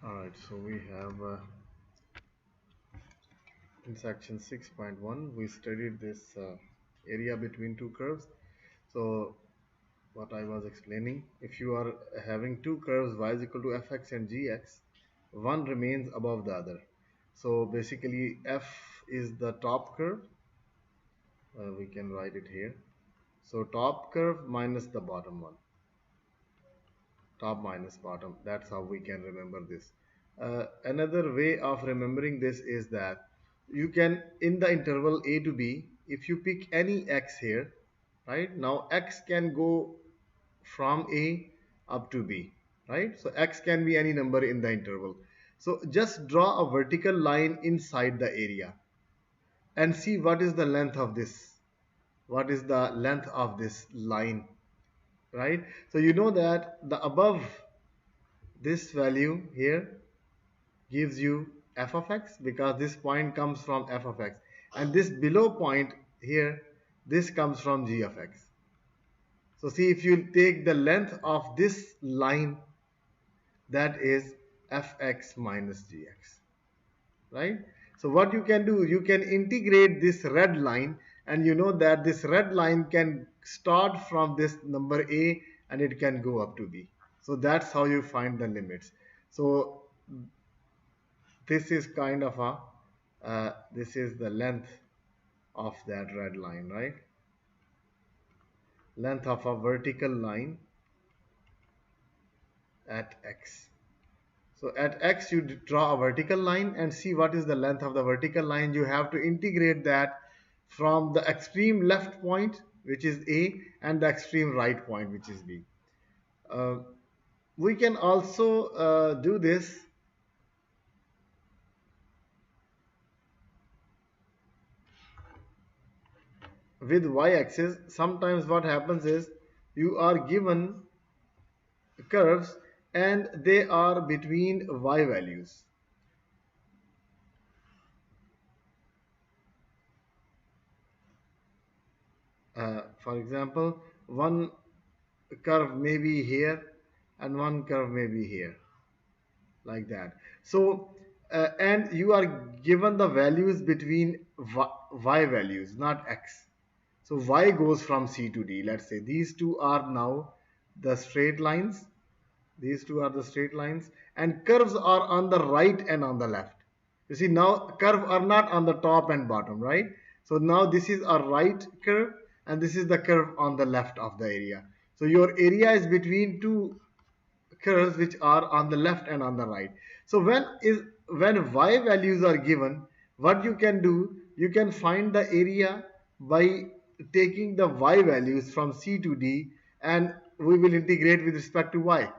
Alright, so we have in section 6.1 we studied this area between two curves. So what I was explaining, if you are having two curves y is equal to fx and gx, one remains above the other. So basically f is the top curve, we can write it here. So top curve minus the bottom one, top minus bottom. That's how we can remember this. Another way of remembering this is that you can, in the interval a to b, if you pick any x here, right, now x can go from a up to b, right? So x can be any number in the interval. So just draw a vertical line inside the area and see what is the length of this, what is the length of this line, right? So you know that the above this value here gives you f of x, because this point comes from f of x, and this below point here, this comes from g of x. So see, if you take the length of this line, that is fx minus gx, right? So what you can do, you can integrate this red line, and you know that this red line can start from this number a and it can go up to b. So that's how you find the limits. So this is kind of a this is the length of that red line, right? Length of a vertical line at x. So at x you draw a vertical line and see what is the length of the vertical line. You have to integrate that from the extreme left point, which is a, and the extreme right point, which is b. uh, we can also do this with y-axis. Sometimes what happens is you are given curves and they are between y values. For example, one curve may be here and one curve may be here, like that. So and you are given the values between y values, not x. So y goes from c to d. Let's say these two are now the straight lines. These two are the straight lines, and curves are on the right and on the left. You see, now curve are not on the top and bottom, right? So now this is a right curve and this is the curve on the left of the area. So your area is between two curves which are on the left and on the right. So when y values are given, what you can do, you can find the area by taking the y values from c to d, and we will integrate with respect to y,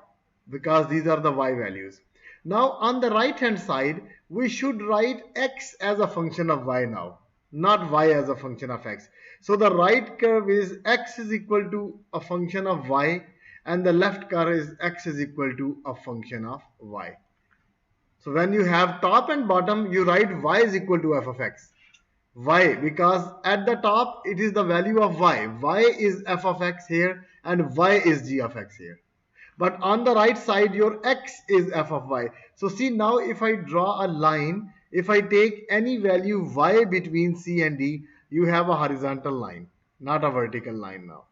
because these are the y values. Now on the right hand side, we should write x as a function of y now, not y as a function of x. So the right curve is x is equal to a function of y, and the left curve is x is equal to a function of y. So when you have top and bottom, you write y is equal to f of x. Why? Because at the top it is the value of y. Y is f of x here and y is g of x here. But on the right side, your x is f of y. So see, now if I draw a line, if I take any value y between c and d, you have a horizontal line, not a vertical line now.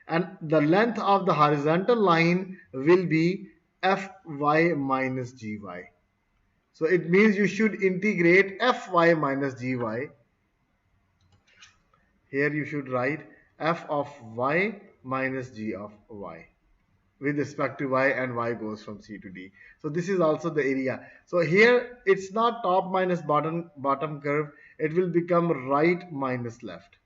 And the length of the horizontal line will be fy minus gy. So it means you should integrate fy minus gy. Here you should write f of y minus g of y with respect to y, and y goes from c to d. So this is also the area. So here it's not top minus bottom curve. It will become right minus left.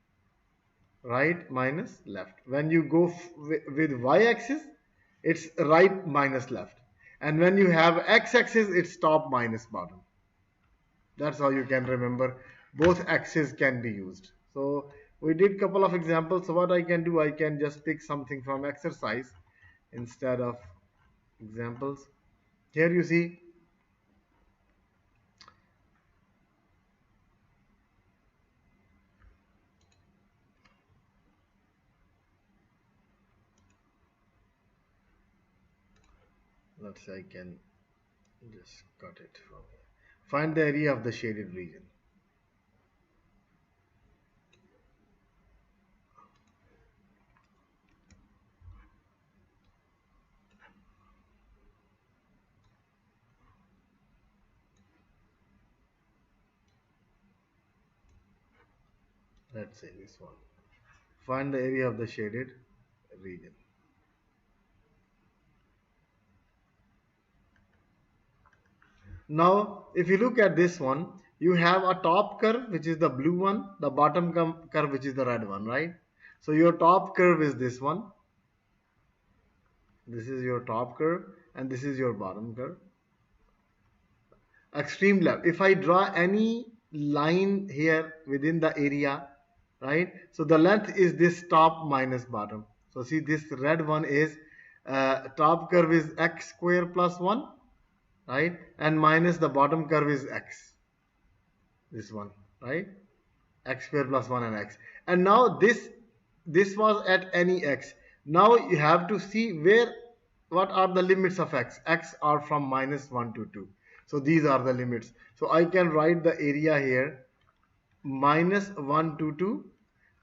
Right minus left. When you go with y-axis, it's right minus left. And when you have x-axis, it's top minus bottom. That's how you can remember. Both axes can be used. So we did couple of examples. So what I can do, I can just pick something from exercise instead of examples. Here you see, let's say I can Just cut it from here. Find the area of the shaded region. Let's say this one. Find the area of the shaded region. Now, if you look at this one, you have a top curve, which is the blue one, the bottom curve, which is the red one, right? So your top curve is this one. This is your top curve, and this is your bottom curve. Extreme left. If I draw any line here within the area, right? So the length is this top minus bottom. So see, this red one is top curve is x square plus 1, right? And minus the bottom curve is x, this one, right? X square plus 1 and x. And now this was at any x. Now you have to see what are the limits of x. X are from -1 to 2. So these are the limits. So I can write the area here, -1 to 2,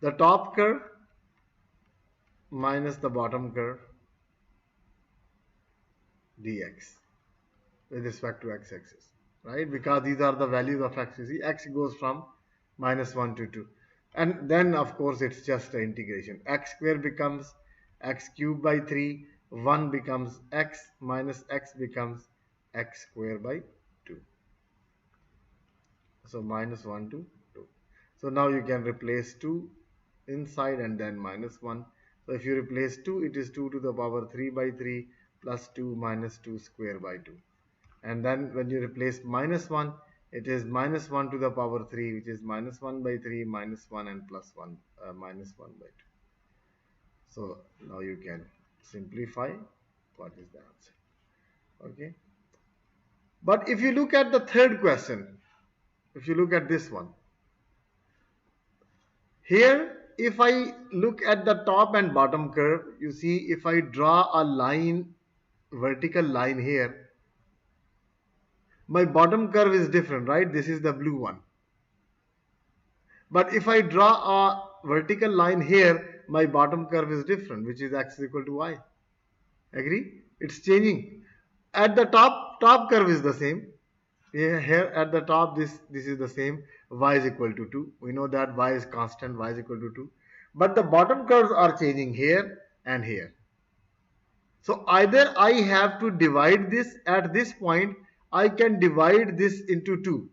the top curve minus the bottom curve dx with respect to x-axis, right? Because these are the values of x. You see, x goes from -1 to 2. And then, of course, it's just an integration. X square becomes x cubed by 3. 1 becomes x minus x becomes x square by 2. So -1 to 2. So now you can replace 2 inside and then -1. So if you replace 2, it is 2 to the power 3 by 3 plus 2 minus 2 square by 2. And then when you replace -1, it is -1 to the power 3, which is -1 by 3 minus 1 and plus 1 -1 by 2. So now you can simplify what is the answer. Okay. But if you look at the third question, if you look at this one, here if I look at the top and bottom curve, you see, if I draw a line, vertical line here, my bottom curve is different, right? This is the blue one. But if I draw a vertical line here, my bottom curve is different, which is x is equal to y. Agree? It's changing. At the top curve is the same. Here at the top, this is the same. Y is equal to 2. We know that y is constant, y is equal to 2. But the bottom curves are changing here and here. So either I have to divide this at this point, I can divide this into 2.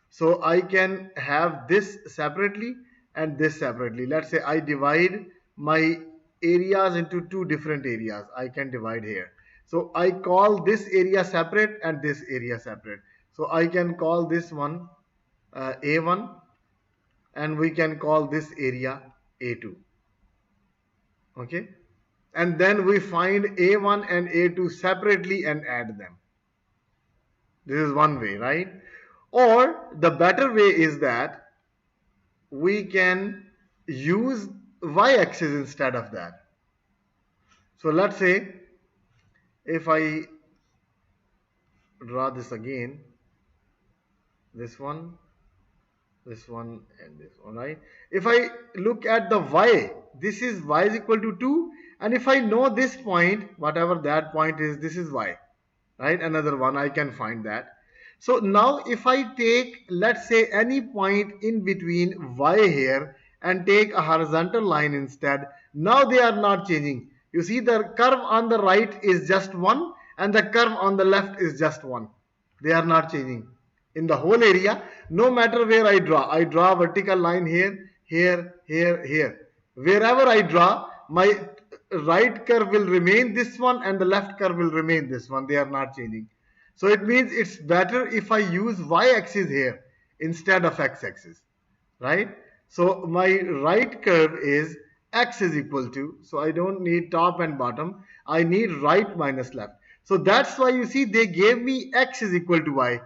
So I can have this separately and this separately. Let's say I divide my areas into 2 different areas. I can divide here. So I call this area separate and this area separate. So I can call this one A1, and we can call this area A2. Okay. And then we find A1 and A2 separately and add them. This is one way, right? Or the better way is that we can use y-axis instead of that. So let's say if I draw this again, this one, and this one, right? If I look at the y, this is y is equal to 2, and if I know this point, whatever that point is, this is y, right? Another one, I can find that. So now if I take, let's say, any point in between y here and take a horizontal line instead, now they are not changing. You see, the curve on the right is just 1 and the curve on the left is just 1. They are not changing. In the whole area, no matter where I draw a vertical line here, here, here, here. Wherever I draw, my right curve will remain this one and the left curve will remain this one. They are not changing. So it means it's better if I use y-axis here instead of x-axis, right? So my right curve is x is equal to, so I don't need top and bottom, I need right minus left. So that's why you see they gave me x is equal to y.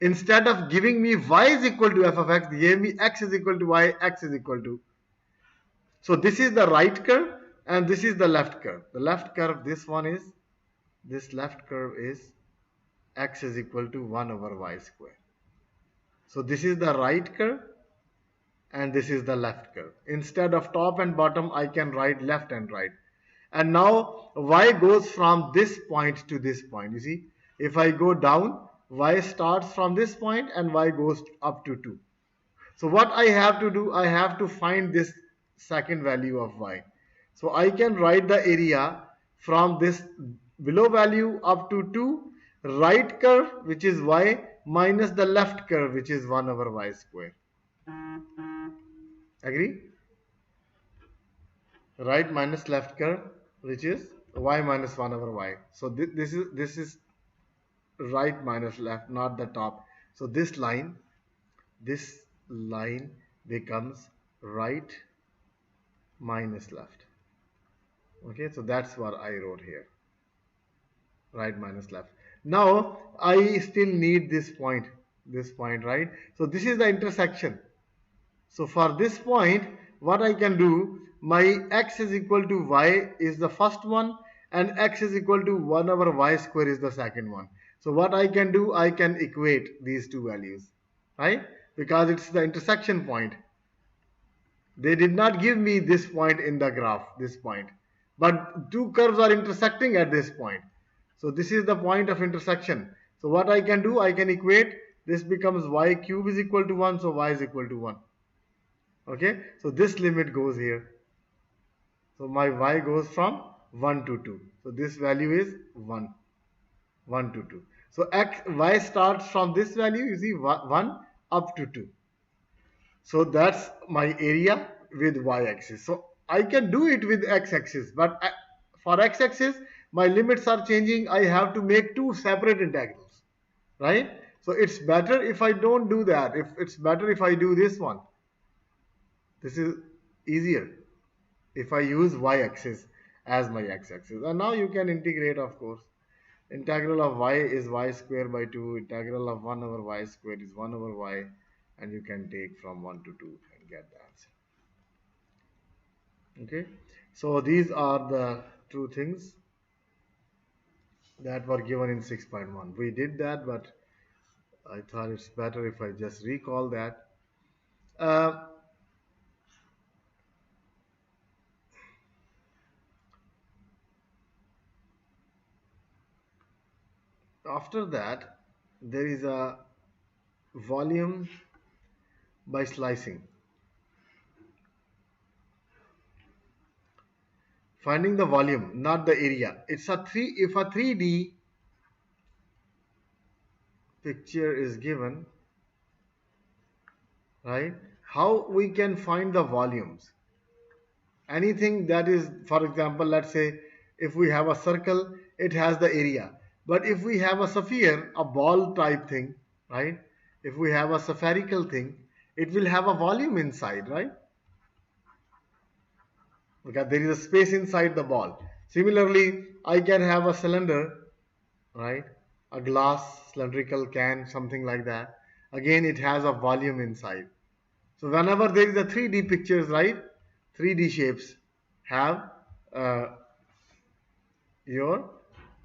Instead of giving me y is equal to f of x, they gave me x is equal to y, x is equal to. So this is the right curve and this is the left curve. The left curve, this one is, this left curve is x is equal to 1 over y square. So this is the right curve and this is the left curve. Instead of top and bottom, I can write left and right. And now y goes from this point to this point. You see, if I go down, y starts from this point and y goes up to 2. So what I have to do, I have to find this second value of y. So I can write the area from this below value up to 2, right curve which is y minus the left curve which is 1 over y square. Agree? Right minus left curve which is y minus 1 over y. So this is right minus left, not the top. So this line becomes right minus left. Okay, so that's what I wrote here, right minus left. Now I still need this point, right? So this is the intersection. So for this point, what I can do, my x is equal to y is the first one and x is equal to 1 over y square is the second one. So what I can do, I can equate these two values, right? Because it's the intersection point. They did not give me this point in the graph, this point. But two curves are intersecting at this point. So this is the point of intersection. So what I can do, I can equate. This becomes y cube is equal to 1, so y is equal to 1. Okay, so this limit goes here. So my y goes from 1 to 2. So this value is 1 to 2. So y starts from this value, you see, 1 up to 2. So that's my area with y-axis. So I can do it with x-axis, but for x-axis, my limits are changing. I have to make two separate integrals, right? So it's better if I don't do that. If it's better if I do this one. This is easier if I use y-axis as my x-axis. And now you can integrate, of course. Integral of y is y square by 2. Integral of 1 over y square is 1 over y. And you can take from 1 to 2 and get the answer. Okay, so these are the two things that were given in 6.1. We did that, but I thought it's better if I just recall that. After that, there is a volume by slicing. Finding the volume, not the area. It's if a 3D picture is given, right? How we can find the volumes? Anything that is, for example, let's say if we have a circle, it has the area. But if we have a sphere, a ball type thing, right? If we have a spherical thing, it will have a volume inside, right? Because there is a space inside the ball. Similarly, I can have a cylinder, right? A glass cylindrical can, something like that. Again, it has a volume inside. So whenever there is a 3D pictures, right? 3D shapes have your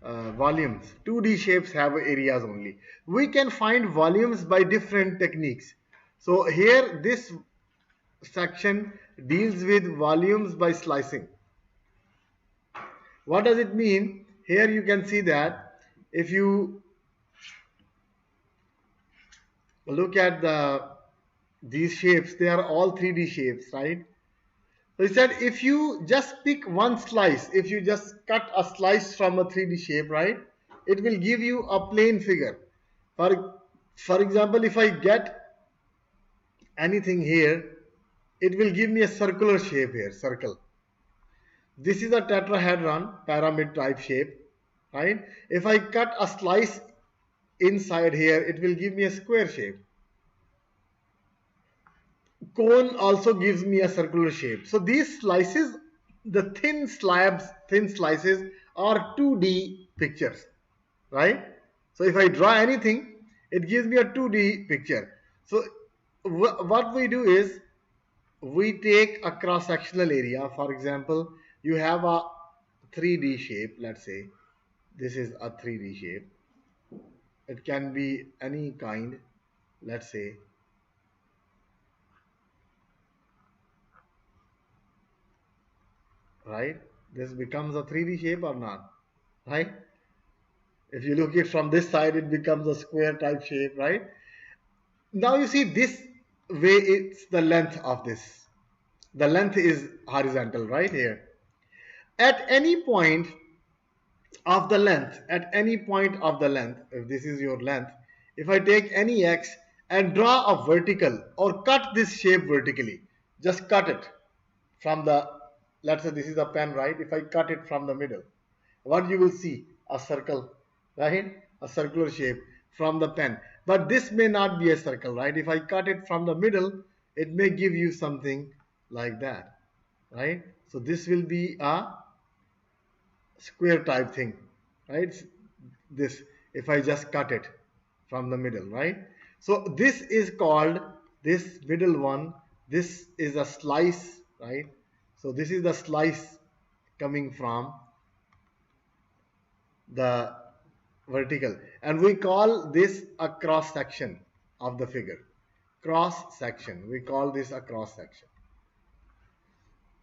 volumes. 2D shapes have areas only. We can find volumes by different techniques. So here this section deals with volumes by slicing. What does it mean? Here you can see that if you look at these shapes, they are all 3D shapes, right? So he said if you just pick one slice, if you just cut a slice from a 3D shape, right, it will give you a plane figure. For example, if I get anything here, it will give me a circular shape here, circle. This is a tetrahedron, pyramid type shape, right? If I cut a slice inside here, it will give me a square shape. Cone also gives me a circular shape. So these slices, the thin slices are 2D pictures, right? So if I draw anything, it gives me a 2D picture. So what we do is we take a cross-sectional area. For example, you have a 3D shape, let's say this is a 3D shape. It can be any kind, let's say. Right? This becomes a 3D shape or not? Right? If you look it from this side, it becomes a square type shape, right? Now you see this way, it's the length of this. The length is horizontal, right here. At any point of the length, if this is your length, if I take any x and draw a vertical or cut this shape vertically, just cut it from the, let's say this is a pen, right? If I cut it from the middle, what you will see? A circle, right? A circular shape from the pen. But this may not be a circle, right? If I cut it from the middle, it may give you something like that, right? So this will be a square type thing, right? This, if I just cut it from the middle, right? So this is called, this middle one, this is a slice, right? So this is the slice coming from the vertical, and we call this a cross section of the figure. Cross section, we call this a cross section.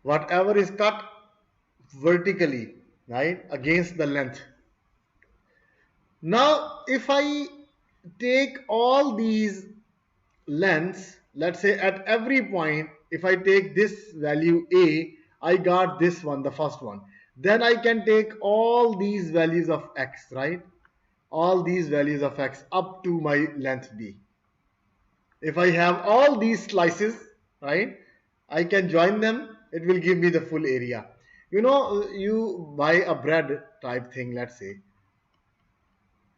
Whatever is cut vertically, right, against the length. Now if I take all these lengths, let's say at every point, if I take this value a, I got this one, the first one, then I can take all these values of x, right? All these values of x up to my length b. If I have all these slices, right, I can join them, it will give me the full area. You know, you buy a bread type thing, let's say.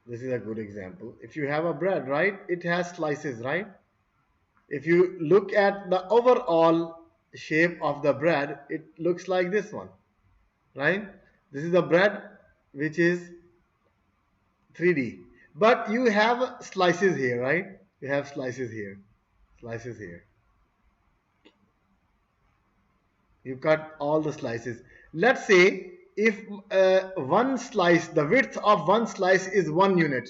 This is a good example. If you have a bread, right, it has slices, right? If you look at the overall shape of the bread, it looks like this one, right? This is the bread which is 3D. But you have slices here, right? You have slices here, slices here. You cut all the slices. Let's say if one slice, the width of one slice is 1 unit.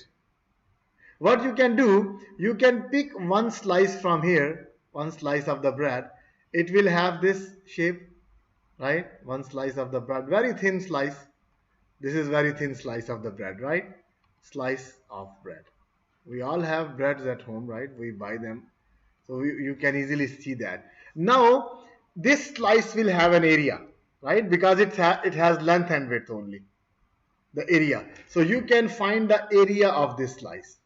What you can do, you can pick one slice from here, one slice of the bread. It will have this shape, right? One slice of the bread, very thin slice. This is very thin slice of the bread, right? Slice of bread. We all have breads at home, right? We buy them. So you can easily see that. Now, this slice will have an area, right? Because it has length and width only, the area. So you can find the area of this slice.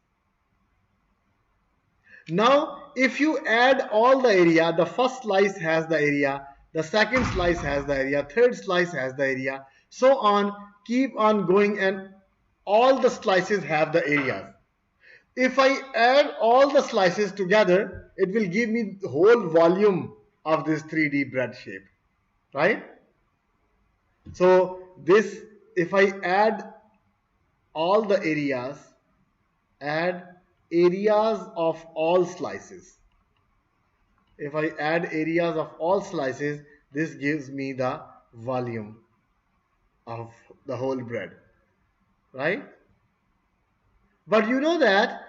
Now, if you add all the area, the first slice has the area, the second slice has the area, third slice has the area, so on, keep on going, and all the slices have the areas. If I add all the slices together, it will give me the whole volume of this 3D bread shape, right? So this, if I add all the areas, add areas of all slices. If I add areas of all slices, this gives me the volume of the whole bread, right? But you know that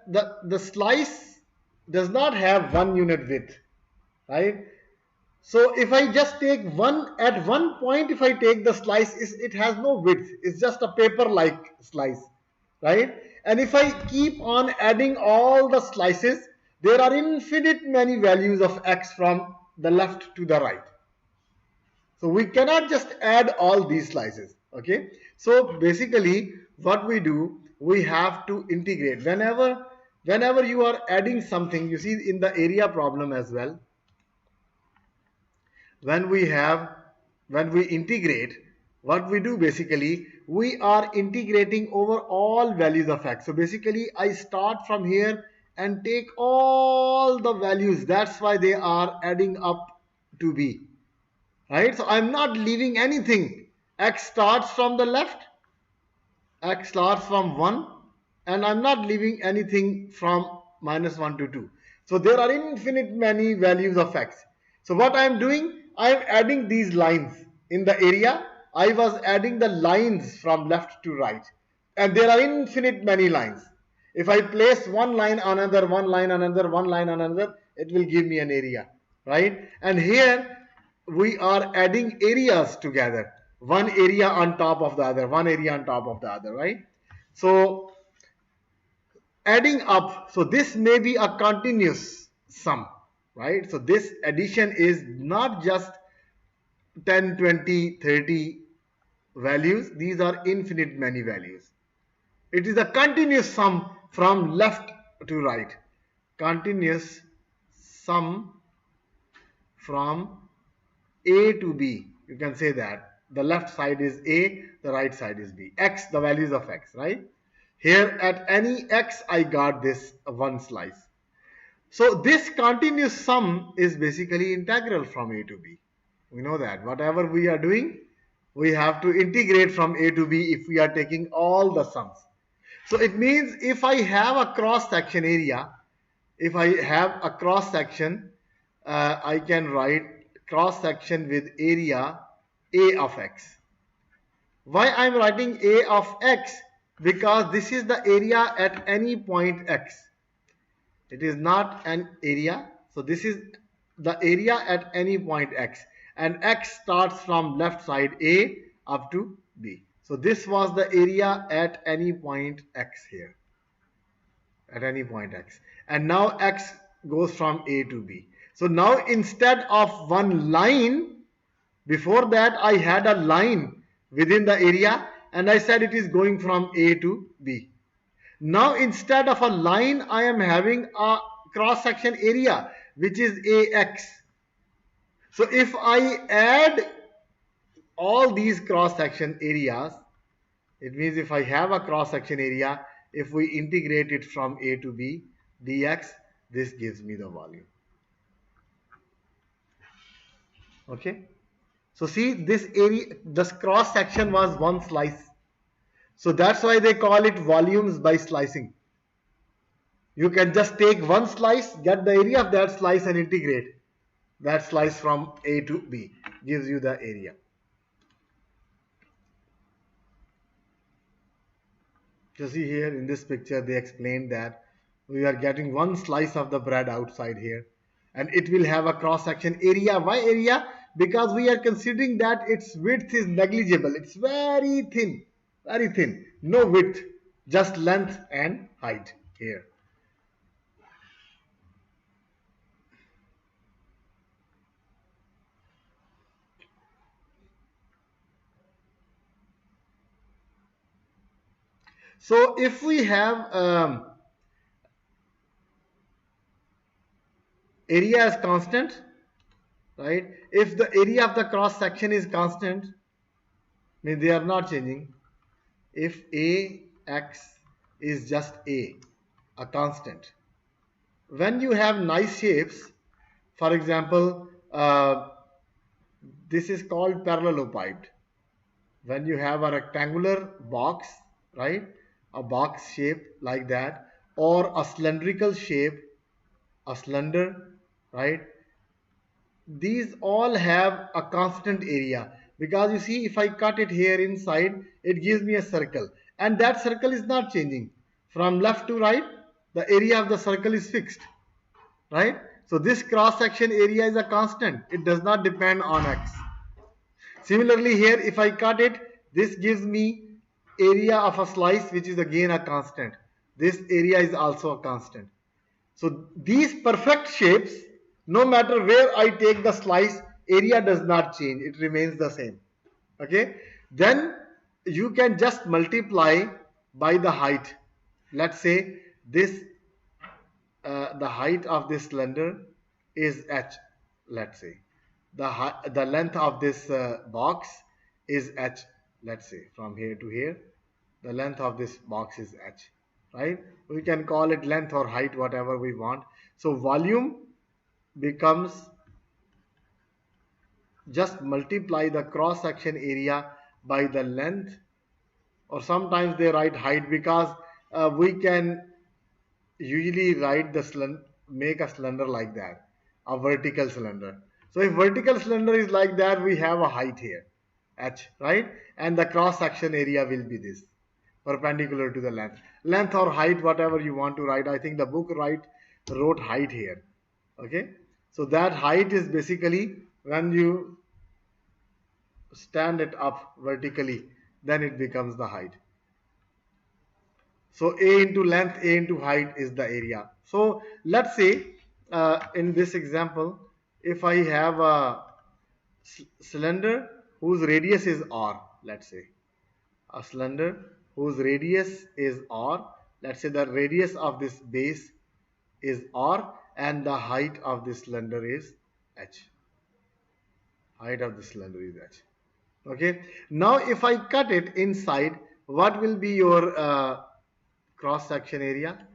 the slice does not have 1 unit width, right? So if I just take one, at one point if I take the slice, it has no width, it's just a paper like slice, right? And if I keep on adding all the slices, there are infinite many values of x from the left to the right. So we cannot just add all these slices, okay? So basically what we do, we have to integrate. Whenever you are adding something, you see in the area problem as well, when we integrate, what we do basically, we are integrating over all values of x. So basically I start from here and take all the values, that's why they are adding up to b, right? So I'm not leaving anything. X starts from the left, x starts from 1, and I'm not leaving anything from -1 to 2. So there are infinite many values of x. So what I'm doing, I'm adding these lines. In the area, I was adding the lines from left to right, and there are infinite many lines. If I place one line another, one line another, one line another, it will give me an area, right? And here we are adding areas together, one area on top of the other, one area on top of the other, right? So adding up, so this may be a continuous sum, right? So this addition is not just 10, 20, 30 values, these are infinite many values. It is a continuous sum from left to right, continuous sum from A to B. You can say that the left side is A, the right side is B. X, the values of X, right? Here at any X, I got this one slice. So this continuous sum is basically integral from A to B. We know that whatever we are doing, we have to integrate from A to B if we are taking all the sums. So it means if I have a cross section area, if I have a cross section, I can write cross section with area A of X. Why I am writing A of X? Because this is the area at any point X. It is not an area. So this is the area at any point X. And X starts from left side A up to B. So this was the area at any point X here. At any point X. And now X goes from A to B. So now instead of one line, before that I had a line within the area and I said it is going from A to B. Now instead of a line, I am having a cross section area which is AX. So if I add all these cross section areas, it means if I have a cross section area, if we integrate it from A to B dx, this gives me the volume. Okay. So see, this area, this cross section was one slice. So that's why they call it volumes by slicing. You can just take one slice, get the area of that slice and integrate that slice from A to B. Gives you the area. You see here in this picture they explained that we are getting one slice of the bread outside here and it will have a cross section area. Why area? Because we are considering that its width is negligible. It's very thin, no width, just length and height here. So if we have area as constant, right? If the area of the cross section is constant, means they are not changing. If AX is just a constant. When you have nice shapes, for example, this is called parallelepiped. When you have a rectangular box, right? A box shape like that, or a cylindrical shape, a cylinder, right? These all have a constant area because you see if I cut it here inside, it gives me a circle and that circle is not changing. From left to right, the area of the circle is fixed, right? So this cross section area is a constant. It does not depend on X. Similarly here, if I cut it, this gives me area of a slice which is again a constant. This area is also a constant. So these perfect shapes, no matter where I take the slice, area does not change. It remains the same. Okay. Then you can just multiply by the height. Let's say this, the height of this cylinder is h. Let's say the length of this box is h. Let's say from here to here, the length of this box is h. Right? We can call it length or height, whatever we want. So volume becomes, just multiply the cross section area by the length, or sometimes they write height because we can usually write the cylinder, make a cylinder like that, a vertical cylinder. So if vertical cylinder is like that, we have a height here, h, right? And the cross section area will be this. perpendicular to the length or height, whatever you want to write. I think the book wrote height here. Okay, so that height is basically when you stand it up vertically, then it becomes the height. So A into length, A into height is the area. So let's say in this example, if I have a cylinder whose radius is r, let's say a cylinder whose radius is r, let's say the radius of this base is r and the height of this cylinder is h. Height of the cylinder is h. Okay, now if I cut it inside, what will be your cross section area?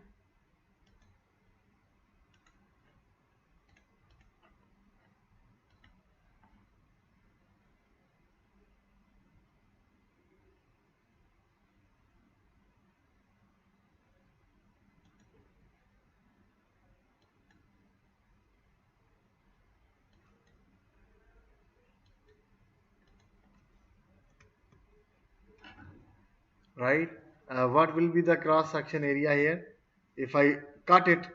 Right? What will be the cross section area here? If I cut it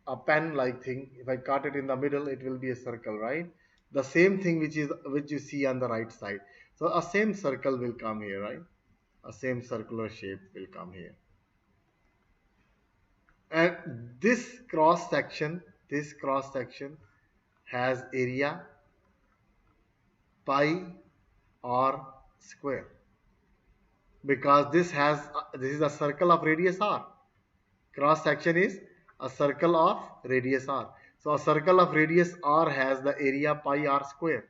a pen like thing, if I cut it in the middle, it will be a circle, right? The same thing which you see on the right side. So a same circle will come here, right? A same circular shape will come here. And this cross section has area pi r square, because this is a circle of radius r. Cross section is a circle of radius r. So a circle of radius r has the area pi r square.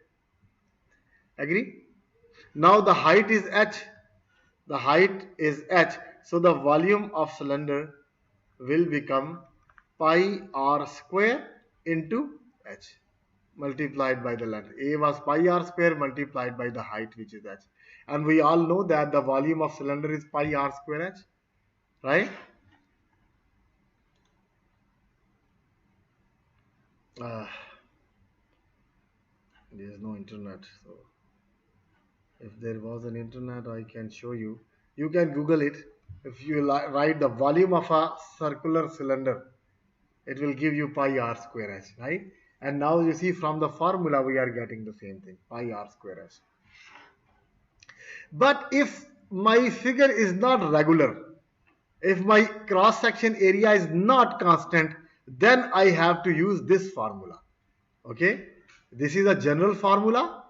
Agree? Now the height is h. The height is h. So the volume of cylinder will become pi r square into h multiplied by the length. A was pi r square multiplied by the height, which is h. And we all know that the volume of cylinder is pi r square h, right? Uh, there is no internet, so if there was an internet, I can show you. You can Google it. If you write the volume of a circular cylinder, it will give you pi r square h, right? And now you see from the formula we are getting the same thing, pi r square h. But if my figure is not regular, if my cross section area is not constant, then I have to use this formula. Okay, this is a general formula.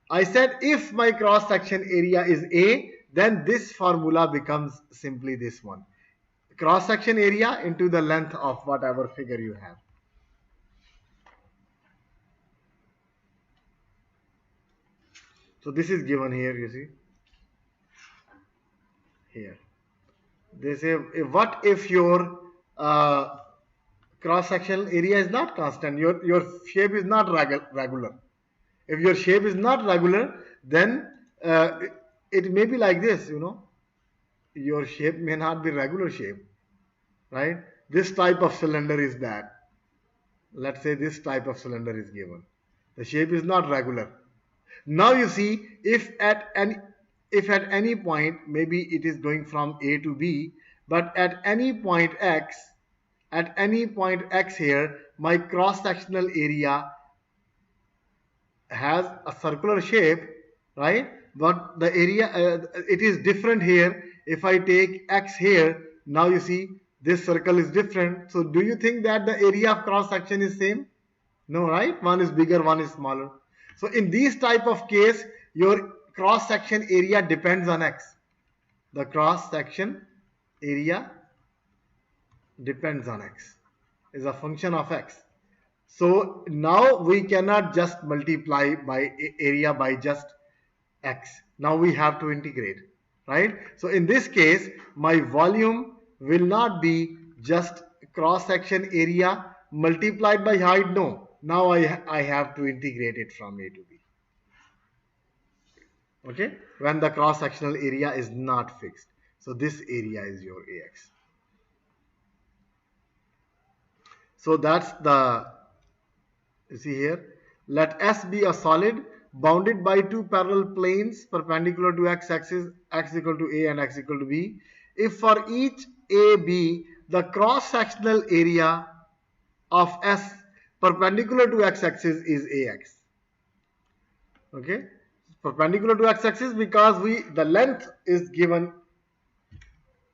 I said if my cross section area is A, then this formula becomes simply this one. Cross section area into the length of whatever figure you have. So this is given here, you see. Here. They say, what if your cross sectional area is not constant? Your shape is not regular. If your shape is not regular, then it may be like this, you know. Your shape may not be regular shape, right? This type of cylinder is that. Let's say this type of cylinder is given. The shape is not regular. Now you see, if at any point, maybe it is going from A to B, but at any point x, here, my cross-sectional area has a circular shape, right? But the area, it is different here. If I take x here, now you see this circle is different. So do you think that the area of cross-section is same? No, right? One is bigger, one is smaller. So in these type of case, your cross-section area depends on x. The cross-section area depends on x, is a function of x. So now we cannot just multiply by area by just x. Now we have to integrate, right? So in this case, my volume will not be just cross-section area multiplied by height. No, now I have to integrate it from A to B. Okay, when the cross-sectional area is not fixed. So this area is your AX. So that's the, you see here, let S be a solid, bounded by two parallel planes perpendicular to x-axis, x equal to a and x equal to b. If for each AB the cross-sectional area of S perpendicular to x-axis is AX. Okay, perpendicular to x-axis because the length is given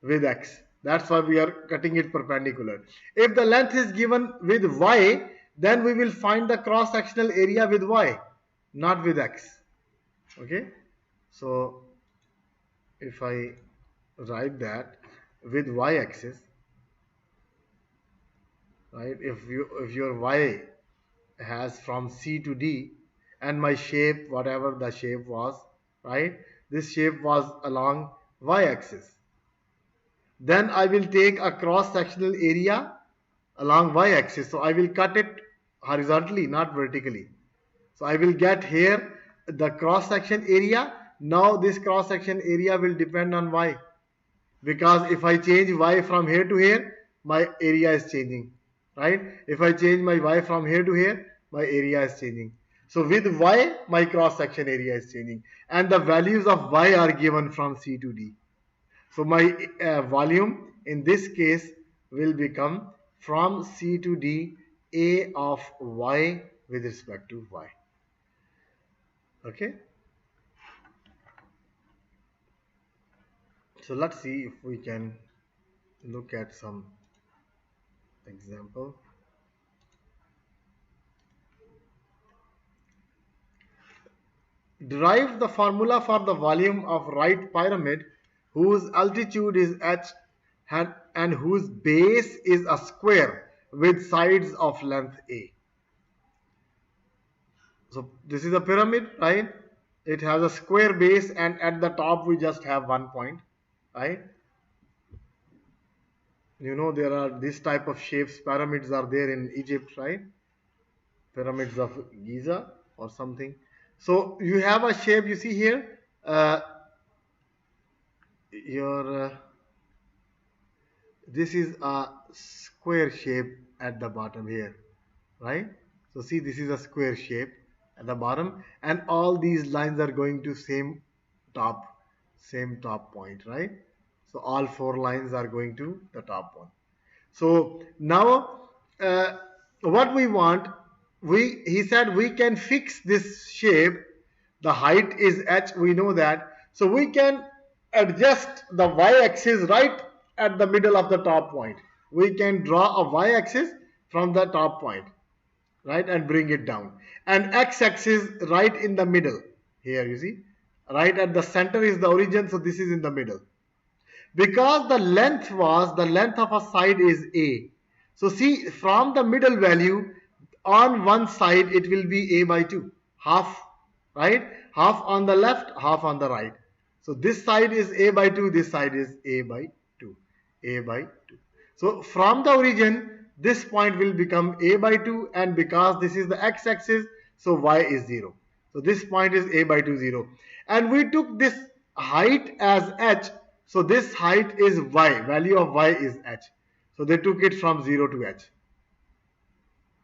with x. That's why we are cutting it perpendicular. If the length is given with y, then we will find the cross-sectional area with y, not with x. Okay, so if I write that with y-axis, right? If your y has from C to D, and my shape, whatever the shape was, right? This shape was along y-axis. Then I will take a cross-sectional area along y-axis. So I will cut it horizontally, not vertically. So I will get here the cross-section area. Now this cross-section area will depend on y. Because if I change y from here to here, my area is changing, right? If I change my y from here to here, my area is changing. So with y, my cross section area is changing, and the values of y are given from C to D. So my volume in this case will become from C to D A of y with respect to y. Okay. So let's see if we can look at some example. Derive the formula for the volume of right pyramid whose altitude is h and whose base is a square with sides of length a. So this is a pyramid, right? It has a square base and at the top we just have 1 point, right? You know there are this type of shapes, pyramids are there in Egypt, right? Pyramids of Giza or something. So you have a shape, you see here, your this is a square shape at the bottom here, right? So see, this is a square shape at the bottom, and all these lines are going to same top point, right? So all four lines are going to the top one. So now what we want, he said we can fix this shape. The height is h, we know that. So we can adjust the y-axis right at the middle of the top point. We can draw a y-axis from the top point, right, and bring it down. And x-axis right in the middle. Here you see, right at the center is the origin, so this is in the middle. Because the length of a side is a. So see, from the middle value, on one side it will be a by 2, half, right? Half on the left, half on the right. So this side is a by 2, this side is a by 2, a by 2. So from the origin, this point will become a by 2, and because this is the x-axis, so y is 0. So this point is a by 2, 0. And we took this height as h, so this height is y, value of y is h. So they took it from 0 to h.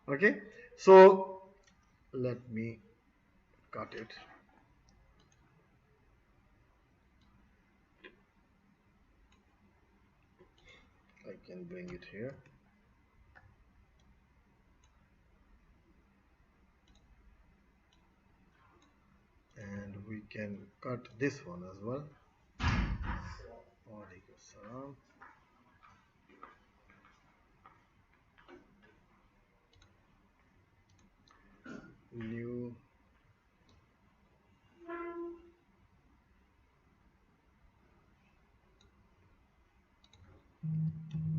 Okay, so let me cut it. I can bring it here. And we can cut this one as well. New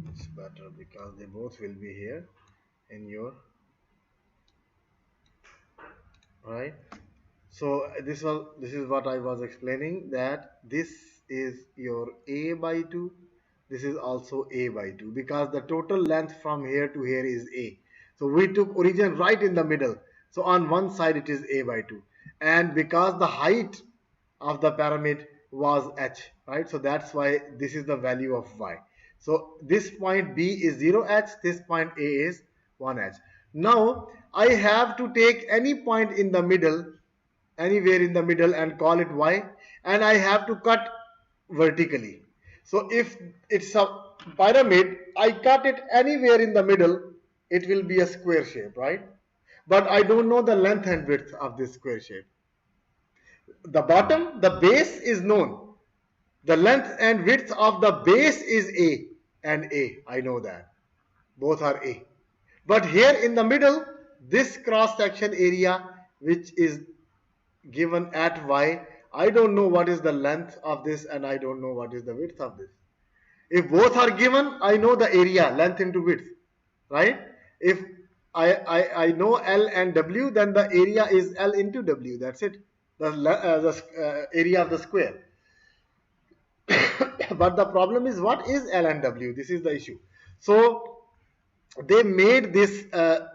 it's better because they both will be here in your right. So this is what I was explaining, that this is your a by 2, this is also a by 2, because the total length from here to here is a. So we took origin right in the middle, so on one side it is a by 2, and because the height of the pyramid was h, right? So that's why this is the value of y. So this point b is 0h, this point a is 1h. Now I have to take any point in the middle anywhere in the middle and call it y, and I have to cut vertically. So if it's a pyramid, I cut it anywhere in the middle, it will be a square shape, right? But I don't know the length and width of this square shape. The bottom, the base is known. The length and width of the base is A and A. I know that. Both are A. But here in the middle, this cross section area which is given at Y, I don't know what is the length of this and I don't know what is the width of this. If both are given, I know the area, length into width, right? If I know L and W, then the area is L into W. That's it. The area of the square. But the problem is, what is L and W? This is the issue. So they made this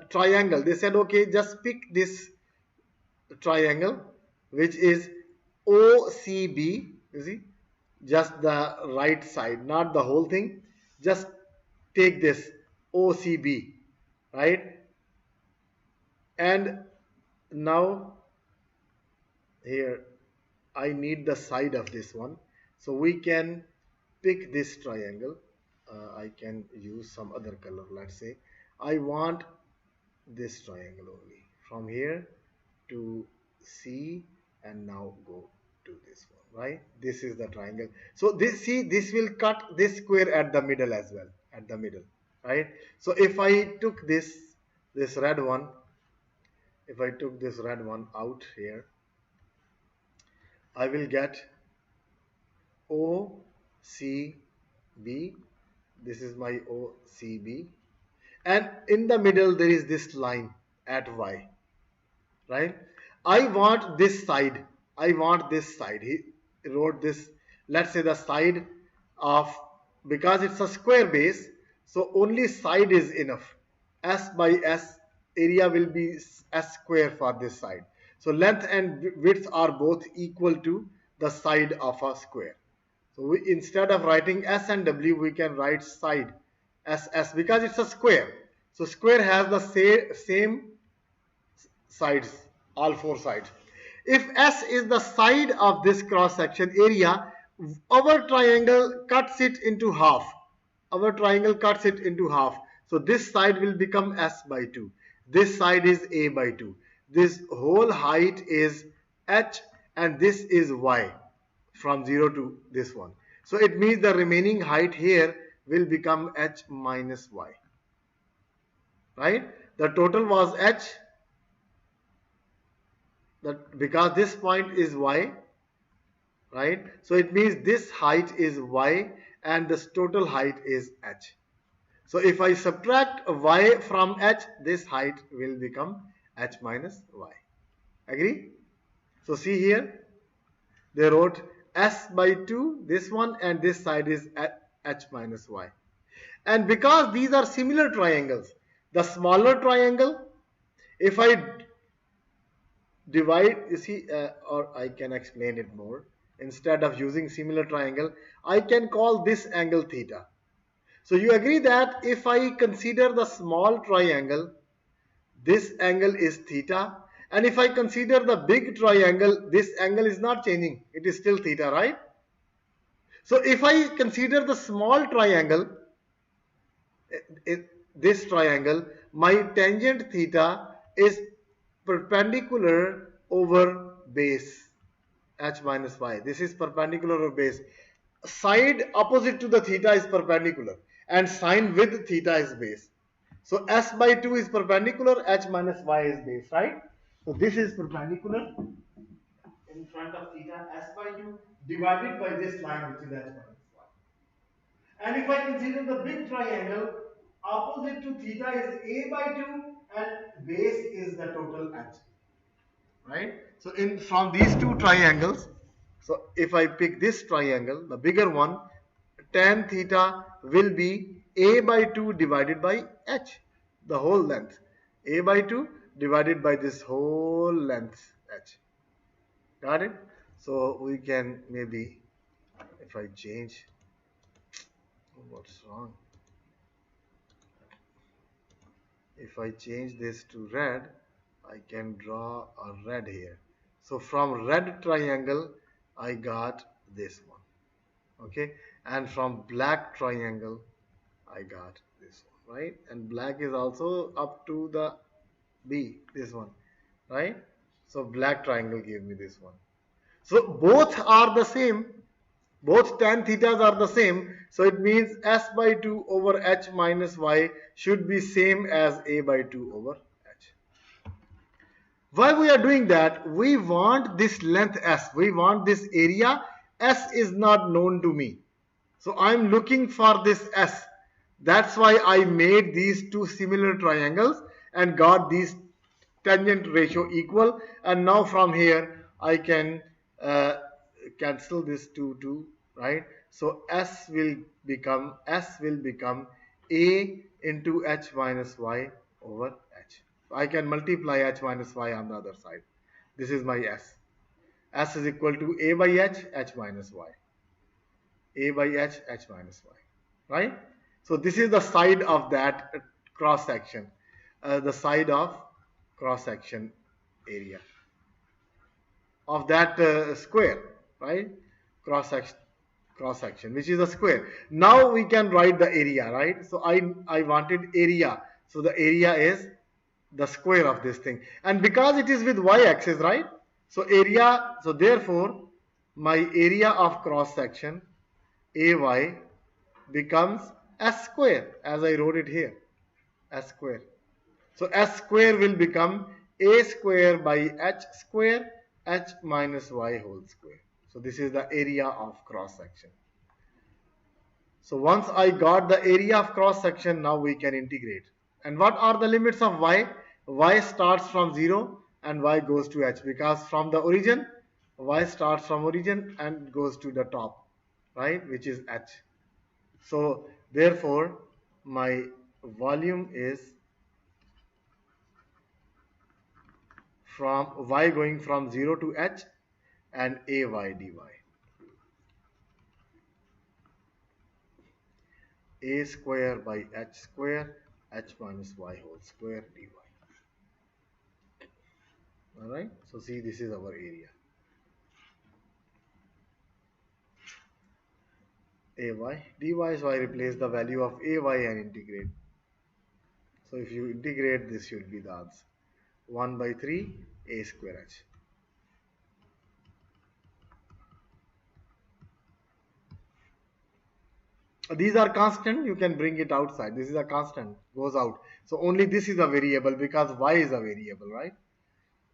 triangle. They said, okay, just pick this triangle, which is OCB. You see, just the right side, not the whole thing. Just take this OCB, right? And now here I need the side of this one, so we can pick this triangle. I can use some other color. Let's say I want this triangle only from here to C, and now go to this one, right? This is the triangle. So this, see, this will cut this square at the middle as well, at the middle, right? So if I took this red one, if I took this red one out here, I will get OCB. This is my OCB, and in the middle there is this line at Y, right? I want this side. I want this side. He wrote this, let's say the side of, because it's a square base, so only side is enough. S by S, area will be S square for this side. So length and width are both equal to the side of a square. So instead of writing S and W, we can write side SS, because it's a square. So square has the same sides, all four sides. If S is the side of this cross section area, our triangle cuts it into half. Our triangle cuts it into half. So this side will become S by 2. This side is A by 2. This whole height is H, and this is Y from 0 to this one. So it means the remaining height here will become H minus Y. Right? The total was H, that because this point is Y, right? So it means this height is Y and this total height is H. So if I subtract Y from H, this height will become H minus Y. Agree? So see here, they wrote S by 2, this one, and this side is H minus Y. And because these are similar triangles, the smaller triangle, if I divide, you see, or I can explain it more. Instead of using similar triangle, I can call this angle theta. So you agree that if I consider the small triangle, this angle is theta, and if I consider the big triangle, this angle is not changing, it is still theta, right? So if I consider the small triangle, this triangle, my tangent theta is perpendicular over base H minus Y. This is perpendicular over base. Side opposite to the theta is perpendicular, and sine with theta is base. So S by 2 is perpendicular, H minus Y is base, right? So this is perpendicular in front of theta, S by 2 divided by this line, which is H minus Y. And if I consider the big triangle, opposite to theta is A by 2 and base is the total H. Right? So in from these two triangles, so if I pick this triangle, the bigger one, tan theta will be A by 2 divided by H, the whole length. A by 2 divided by this whole length H. Got it? So we can maybe, if I change, what's wrong? If I change this to red, I can draw a red here. So from red triangle, I got this one. Okay, and from black triangle, I got this one, right? And black is also up to the B, this one, right? So black triangle gave me this one. So both are the same. Both tan thetas are the same. So it means S by 2 over H minus Y should be same as A by 2 over H. Why we are doing that? We want this length S. We want this area. S is not known to me. So I'm looking for this S. That's why I made these two similar triangles and got these tangent ratio equal. And now from here I can cancel this 2, right? So S will become A into H minus Y over H. I can multiply H minus Y on the other side. This is my S. S is equal to A by H, H minus Y. A by H, H minus Y, right? So this is the side of that cross section, the side of cross section area of that square, right? Cross section, which is a square. Now we can write the area, right? So I wanted area, so the area is the square of this thing, and because it is with y-axis, right? So area, so therefore my area of cross section AY becomes S square, as I wrote it here, S square. So S square will become A square by H square, H minus Y whole square. So this is the area of cross section. So once I got the area of cross section, now we can integrate. And what are the limits of Y? Y starts from 0 and Y goes to H, because from the origin, Y starts from origin and goes to the top, right, which is H. So therefore my volume is from Y going from 0 to H and AY dy. A square by H square, H minus Y whole square dy. Alright, so see, this is our area. AY dy, so I replace the value of AY and integrate. So if you integrate, this should be the answer. 1 by 3 A square H. These are constant, you can bring it outside. This is a constant, goes out. So only this is a variable because Y is a variable, right?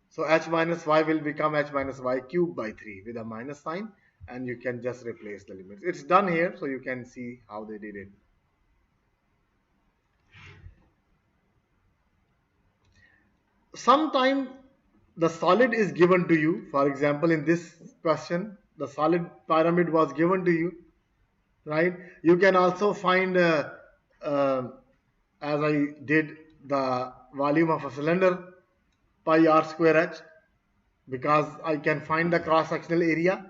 So H minus Y will become H minus Y cubed by 3 with a minus sign, and you can just replace the limits. It's done here, so you can see how they did it. Sometimes the solid is given to you. For example, in this question, the solid pyramid was given to you, right? You can also find, as I did, the volume of a cylinder pi r square h, because I can find the cross-sectional area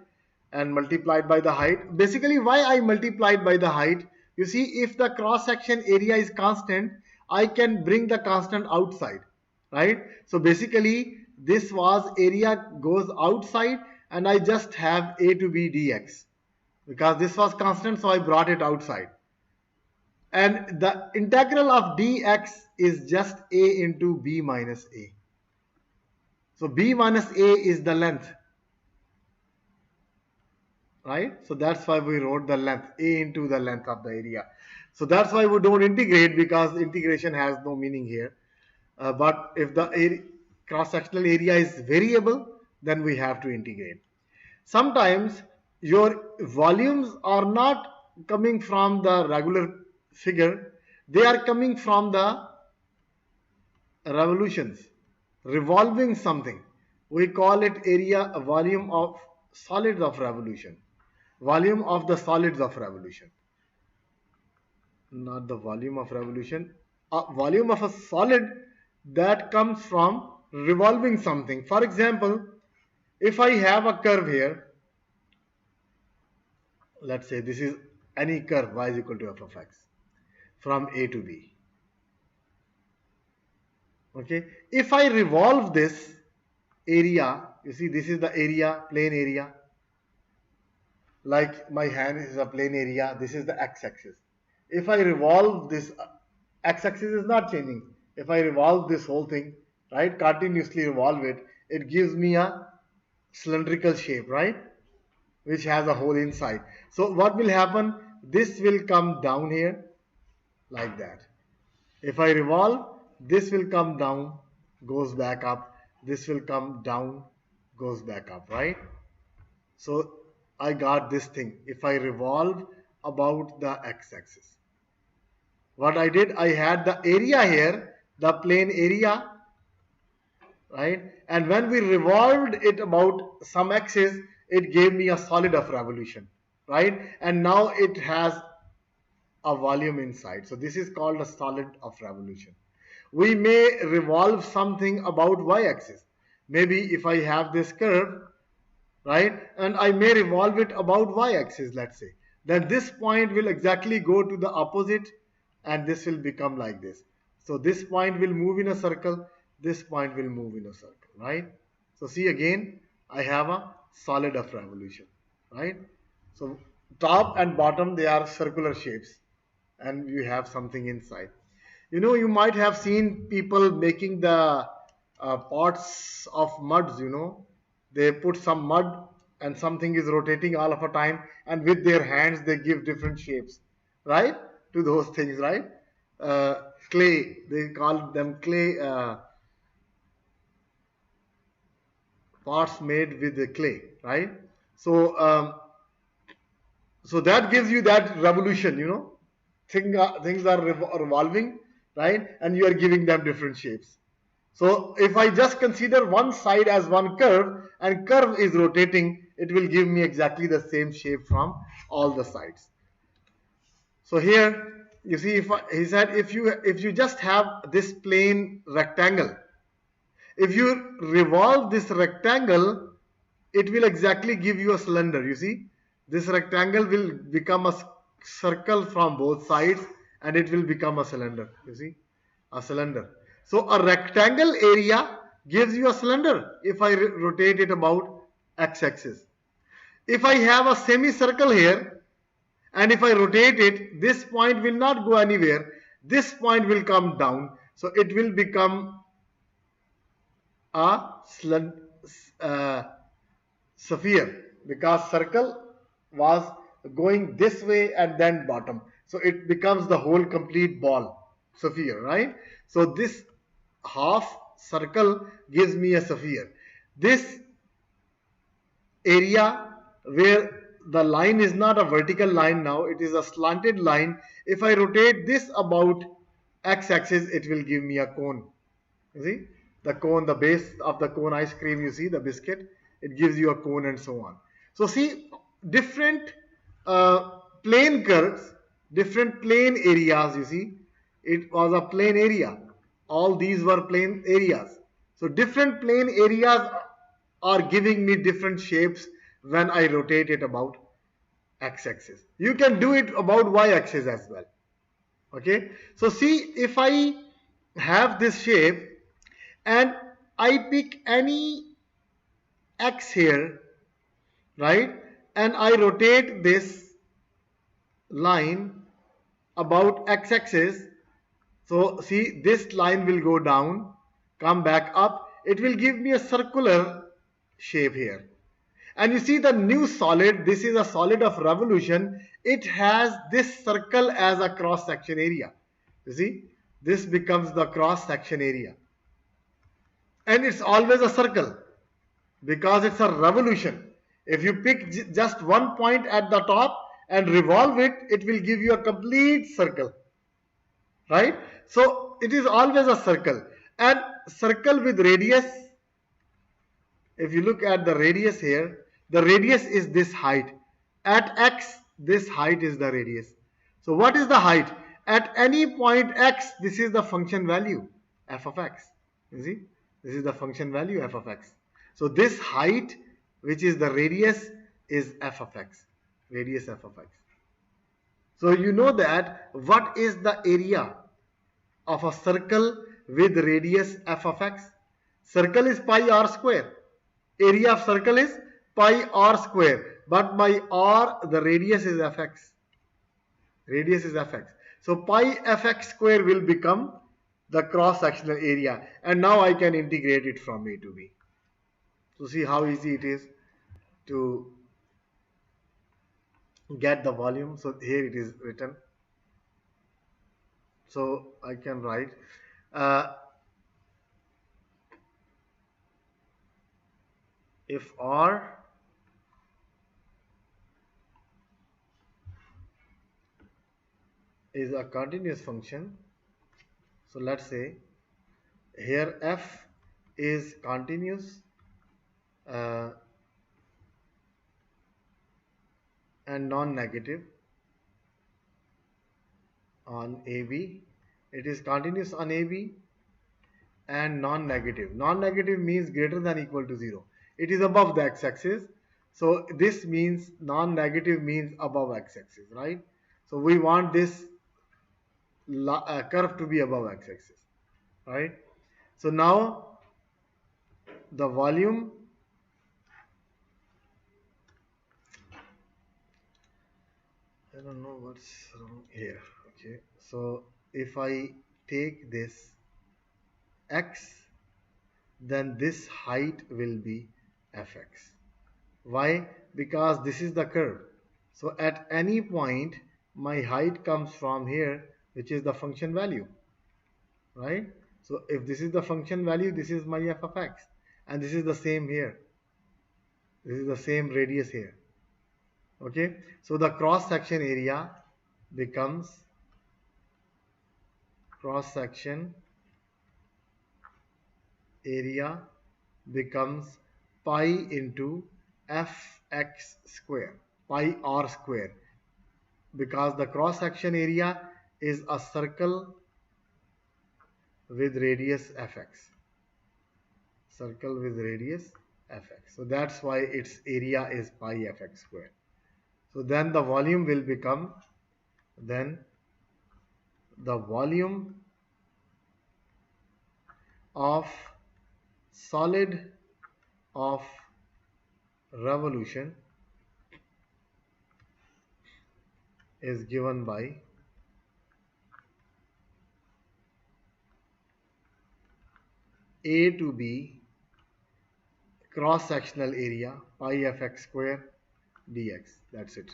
and multiplied by the height. Basically, why I multiplied by the height? You see, if the cross-section area is constant, I can bring the constant outside, right? So basically, this was area goes outside, and I just have a to b dx. Because this was constant, so I brought it outside. And the integral of dx is just a into b minus a. So b minus a is the length, right? So that's why we wrote the length, a into the length of the area. So that's why we don't integrate, because integration has no meaning here. But if the cross-sectional area is variable, then we have to integrate. Sometimes your volumes are not coming from the regular figure, they are coming from the revolutions, revolving something. We call it area, a volume of solids of revolution, volume of the solids of revolution, not the volume of revolution, a volume of a solid that comes from revolving something. For example, if I have a curve here, let's say this is any curve y is equal to f of x from a to b. Okay, if I revolve this area You see, this is the area, plane area. Like my hand is a plane area. This is the x-axis. If I revolve this, x-axis is not changing. If I revolve this whole thing, right, continuously revolve it, it gives me a cylindrical shape, right, which has a hole inside. So what will happen? This will come down here like that. If I revolve, this will come down, goes back up. This will come down, goes back up, right? So I got this thing. If I revolve about the x-axis, what I did, I had the area here, the plane area, right? And when we revolved it about some axis, it gave me a solid of revolution, right? And now it has a volume inside. So this is called a solid of revolution. We may revolve something about y-axis. Maybe if I have this curve, right, and I may revolve it about y-axis, let's say, then this point will exactly go to the opposite and this will become like this. So this point will move in a circle, this point will move in a circle, right? So see, again, I have a solid of revolution, right? So top and bottom, they are circular shapes and you have something inside. You know, you might have seen people making the pots of muds, you know. They put some mud and something is rotating all of a time, and with their hands they give different shapes, right, to those things, right? Clay, they call them clay pots made with the clay, right? So, so that gives you that revolution, you know. Things are revolving, right? And you are giving them different shapes. So if I just consider one side as one curve and curve is rotating, it will give me exactly the same shape from all the sides. So here you see, he said if you just have this plane rectangle, if you revolve this rectangle, it will exactly give you a cylinder. You see, this rectangle will become a circle from both sides and it will become a cylinder. You see, a cylinder. So a rectangle area gives you a cylinder if I rotate it about x-axis. If I have a semicircle here and if I rotate it, this point will not go anywhere. This point will come down. So it will become a sphere, because circle was going this way and then bottom. So it becomes the whole complete ball, sphere, right? So this half circle gives me a sphere. This area where the line is not a vertical line now, it is a slanted line. If I rotate this about x-axis, it will give me a cone. You see, the cone, the base of the cone ice cream, you see the biscuit, it gives you a cone and so on. So see, different plane curves, different plane areas, you see, it was a plane area. All these were plane areas. So different plane areas are giving me different shapes when I rotate it about x-axis. You can do it about y-axis as well. Okay. So see, if I have this shape and I pick any x here, right, and I rotate this line about x-axis, so see, this line will go down, come back up, it will give me a circular shape here. And you see the new solid, this is a solid of revolution, it has this circle as a cross section area. You see, this becomes the cross section area. And it's always a circle because it's a revolution. If you pick just one point at the top and revolve it, it will give you a complete circle, right? So it is always a circle, and circle with radius. If you look at the radius here, the radius is this height. At x, this height is the radius. So what is the height? At any point x, this is the function value, f of x. You see, this is the function value, f of x. So this height, which is the radius, is f of x, radius f of x. So you know that what is the area of a circle with radius f of x? Circle is pi r square. area of circle is pi r square, but my r, the radius is fx. Radius is fx. So pi fx square will become the cross sectional area, and now I can integrate it from a to b. So see how easy it is to get the volume. So here it is written. So I can write uh, if r is a continuous function, so let's say here f is continuous uh, and non-negative on AB. It is continuous on AB and non-negative. Non-negative means greater than equal to 0. It is above the x-axis. So this means non-negative means above x-axis, right? So we want this curve to be above x-axis, right? So now the volume, I don't know what's wrong here. Okay, so if I take this x, then this height will be fx. Why? Because this is the curve. So at any point, my height comes from here, which is the function value, right? So if this is the function value, this is my f of x, and this is the same here. This is the same radius here. Okay, so the cross section area becomes cross section area becomes pi into fx square, pi r square, because the cross section area is a circle with radius fx, circle with radius fx. So that's why its area is pi fx square. So then the volume will become, then the volume of solid of revolution is given by A to B cross sectional area pi fx square dx. That's it.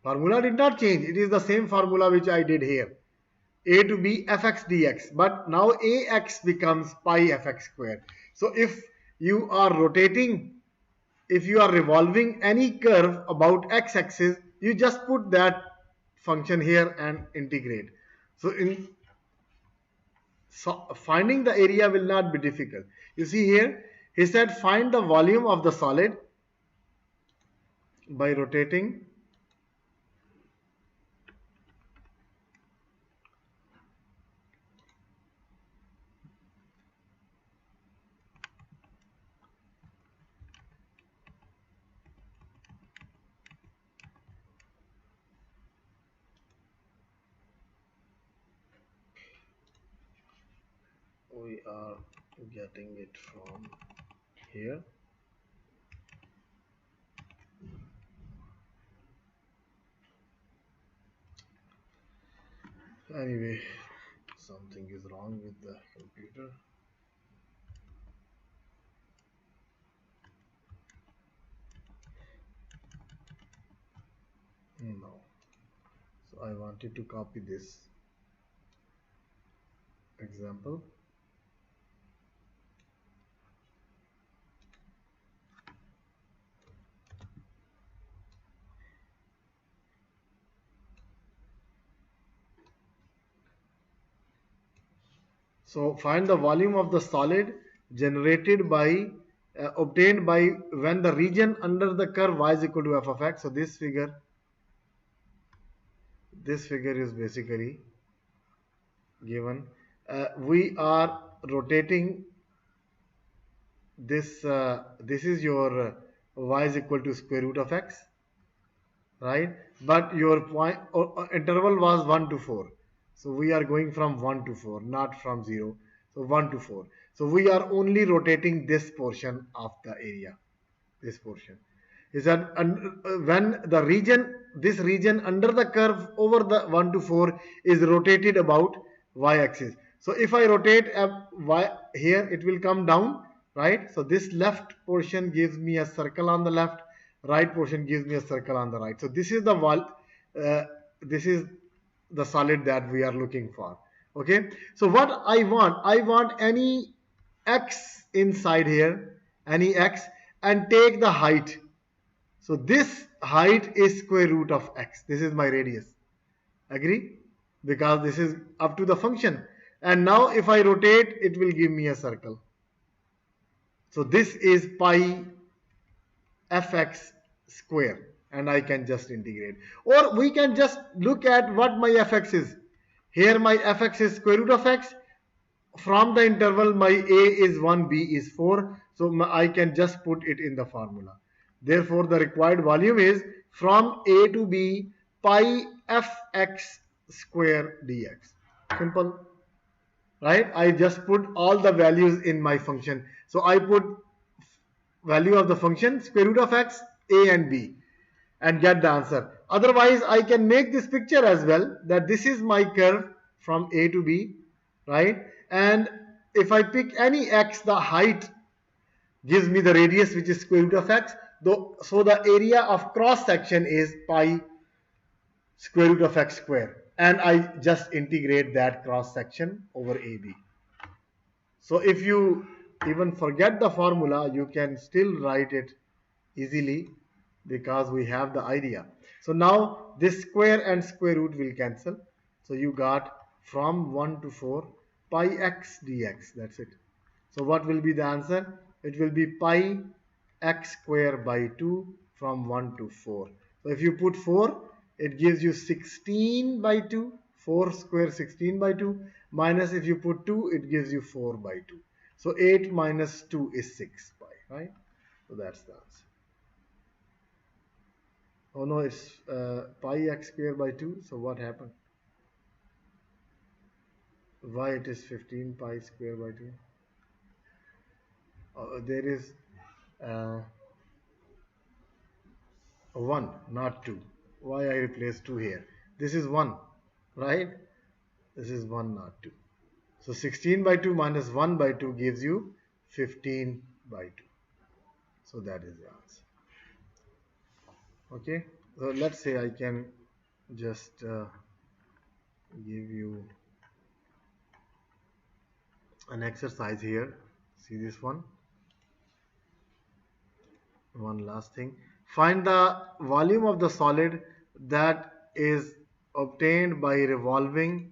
Formula did not change. It is the same formula which I did here. A to B fx dx. But now ax becomes pi fx square. So if you are rotating, if you are revolving any curve about x-axis, you just put that function here and integrate. So finding the area will not be difficult. You see here, he said find the volume of the solid by rotating we are getting it from here. Anyway, something is wrong with the computer. No. So I wanted to copy this example. So find the volume of the solid generated by obtained by when the region under the curve y is equal to f of x. So this figure is basically given. We are rotating this. This is your y is equal to square root of x, right? But your point interval was 1 to 4. So we are going from 1 to 4, not from 0. So 1 to 4. So we are only rotating this portion of the area. This portion is that when the region, this region under the curve over the 1 to 4 is rotated about y-axis. So if I rotate y here, it will come down, right? So this left portion gives me a circle on the left, right portion gives me a circle on the right. So this is the wall. This is the solid that we are looking for. Okay, so what I want any x inside here, any x, and take the height. So this height is square root of x. This is my radius. Agree? Because this is up to the function. And now if I rotate, it will give me a circle. So this is pi fx square, and I can just integrate. Or we can just look at what my fx is. Here my fx is square root of x. From the interval, my a is 1, b is 4. So I can just put it in the formula. Therefore, the required volume is from a to b pi fx square dx. Simple. Right? I just put all the values in my function. So I put value of the function square root of x, a and b, and get the answer. Otherwise, I can make this picture as well, that this is my curve from a to b, right? And if I pick any x, the height gives me the radius, which is square root of x. So the area of cross section is pi square root of x square, and I just integrate that cross section over AB. So if you even forget the formula, you can still write it easily because we have the idea. So now this square and square root will cancel. So you got from 1 to 4 pi x dx. That's it. So what will be the answer? It will be pi x square by 2 from 1 to 4. So if you put 4, it gives you 16 by 2. 4 square 16 by 2. Minus if you put 2, it gives you 4 by 2. So 8 minus 2 is 6 pi, right? So that's the answer. Oh no, it's pi x square by 2. So what happened? Why it is 15 pi square by 2? There is 1, not 2. Why I replace 2 here? This is 1, right? This is 1, not 2. So 16 by 2 minus 1 by 2 gives you 15 by 2. So that is the answer. Okay, so let's say I can just give you an exercise here. See this one? One last thing. Find the volume of the solid that is obtained by revolving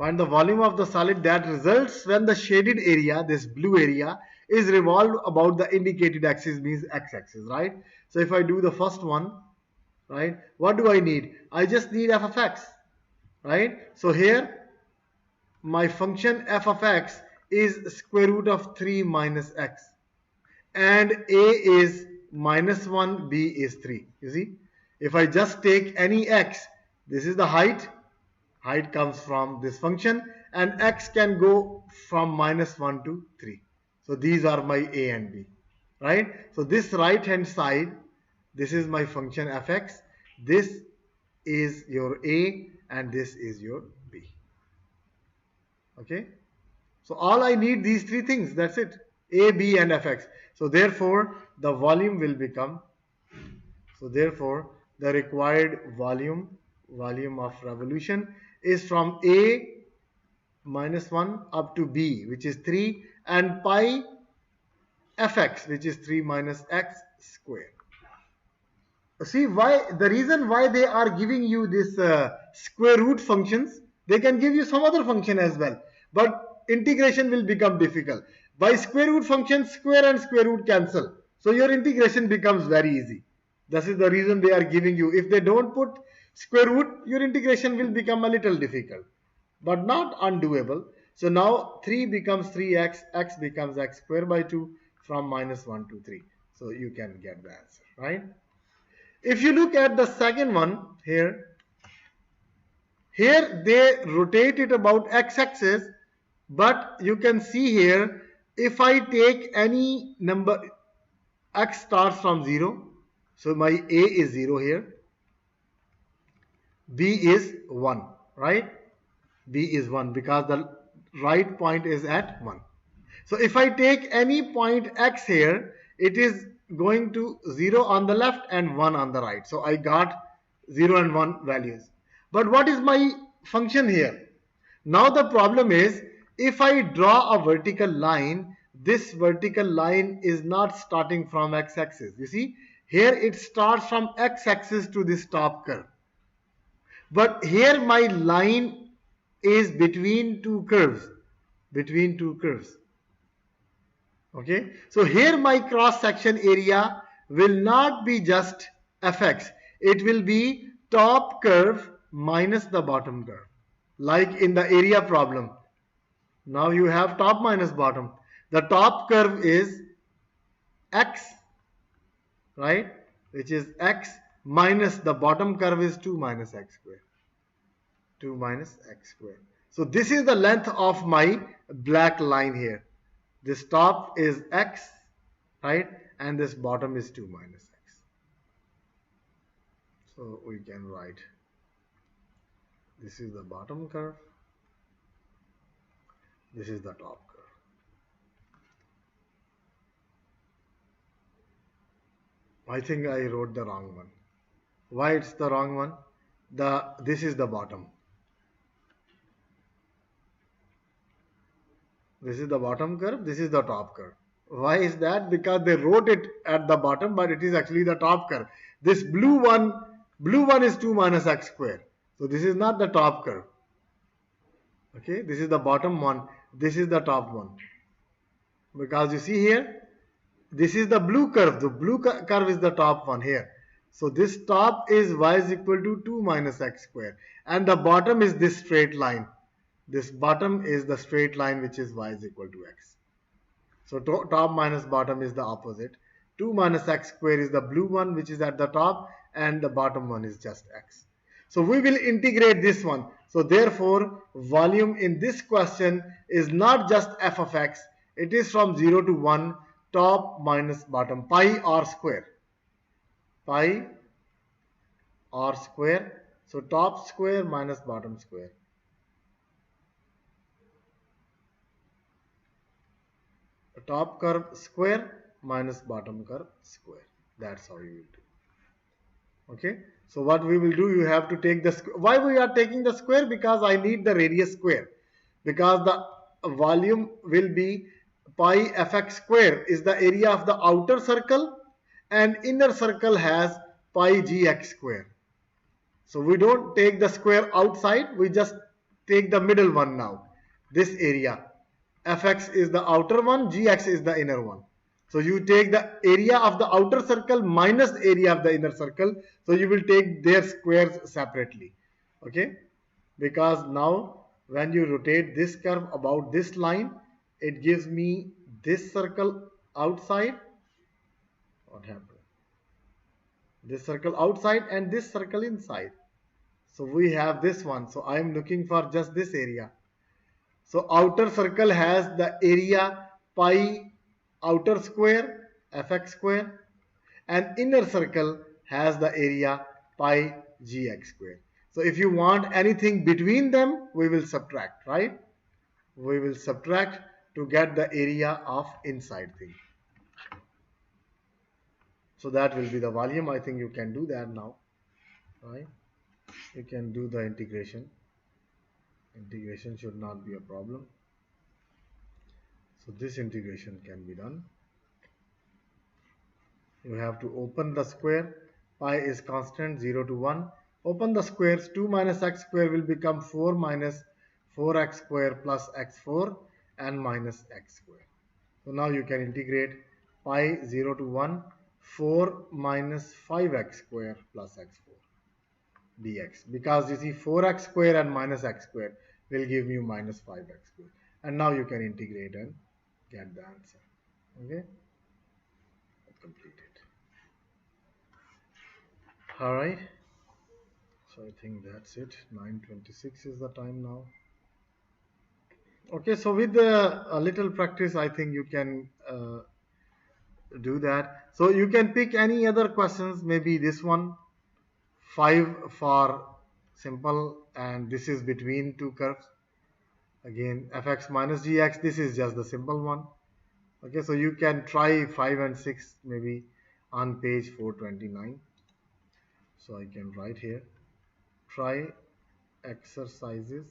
Find the volume of the solid that results when the shaded area, this blue area, is revolved about the indicated axis, means x-axis, right? So if I do the first one, right, what do I need? I just need f of x, right? So here, my function f of x is square root of 3 minus x. And a is minus 1, b is 3. You see? If I just take any x, this is the height. Height comes from this function, and x can go from minus 1 to 3. So these are my a and b, right? So this right hand side, this is my function fx, this is your a, and this is your b. Okay, so all I need these three things, that's it, a, b and fx. So therefore the volume will become, so therefore the required volume of revolution is from a minus 1 up to b, which is 3, and pi fx, which is 3 minus x square. See why, the reason why they are giving you this square root functions, they can give you some other function as well, but integration will become difficult. By square root functions, square and square root cancel, so your integration becomes very easy. This is the reason they are giving you. If they don't put square root, your integration will become a little difficult, but not undoable. So now 3 becomes 3x, x becomes x squared by 2 from minus 1 to 3. So you can get the answer, right? If you look at the second one here, here they rotate it about x-axis, but you can see here, if I take any number, x starts from 0, so my a is 0 here, b is 1, right? B is 1 because the right point is at 1. So if I take any point x here, it is going to 0 on the left and 1 on the right. So I got 0 and 1 values. But what is my function here? Now the problem is, if I draw a vertical line, this vertical line is not starting from x-axis. You see, here it starts from x-axis to this top curve. But here my line is between two curves. Between two curves. Okay. So here my cross section area will not be just fx. It will be top curve minus the bottom curve. Like in the area problem. Now you have top minus bottom. The top curve is x, right? Which is x minus the bottom curve is 2 minus x squared. 2 minus x squared. So this is the length of my black line here. This top is x, right? And this bottom is 2 minus x. So we can write, this is the bottom curve, this is the top curve. I think I wrote the wrong one. Why it's the wrong one? This is the bottom. This is the bottom curve, this is the top curve. Why is that? Because they wrote it at the bottom, but it is actually the top curve. This blue one is 2 minus x squared. So this is not the top curve. Okay, this is the bottom one, this is the top one. Because you see here, this is the blue curve. The blue curve is the top one here. So this top is y is equal to 2 minus x squared. And the bottom is this straight line. This bottom is the straight line which is y is equal to x. So top minus bottom is the opposite. 2 minus x squared is the blue one which is at the top, and the bottom one is just x. So we will integrate this one. So therefore volume in this question is not just f of x. It is from 0 to 1, top minus bottom, pi r square. Pi r square. So top square minus bottom square. Top curve square minus bottom curve square. That's how you will do. Okay. So what we will do, you have to take the square. Why we are taking the square? Because I need the radius square. Because the volume will be pi fx square is the area of the outer circle, and inner circle has pi gx square. So we don't take the square outside. We just take the middle one now. This area. Fx is the outer one, gx is the inner one. So you take the area of the outer circle minus the area of the inner circle. So you will take their squares separately. Okay? Because now when you rotate this curve about this line, it gives me this circle outside. What happened? This circle outside and this circle inside. So we have this one. So I am looking for just this area. So outer circle has the area pi outer square fx square, and inner circle has the area pi gx square. So if you want anything between them, we will subtract, right? We will subtract to get the area of inside thing. So that will be the volume. I think you can do that now, right? You can do the integration. Integration should not be a problem. So this integration can be done. You have to open the square. Pi is constant, 0 to 1. Open the squares. 2 minus x square will become 4 minus 4x square plus x4 and minus x square. So now you can integrate pi 0 to 1, 4 minus 5x square plus x4 dx. Because you see 4x square and minus x square will give you minus 5x square. and now you can integrate and get the answer. Okay, completed. All right, so I think that's it. 9:26 is the time now. Okay, so with a little practice, I think you can do that. So you can pick any other questions, maybe this one, 5 for simple, and this is between two curves. Again, fx minus gx, this is just the simple one. Okay, so you can try 5 and 6 maybe on page 429. So I can write here, try exercises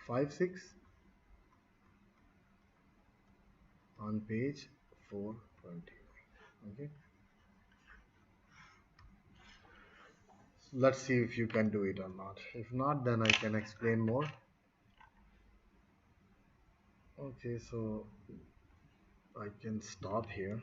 5, 6 on page 429. Okay, so let's see if you can do it or not. If not, then I can explain more. Okay, so I can stop here.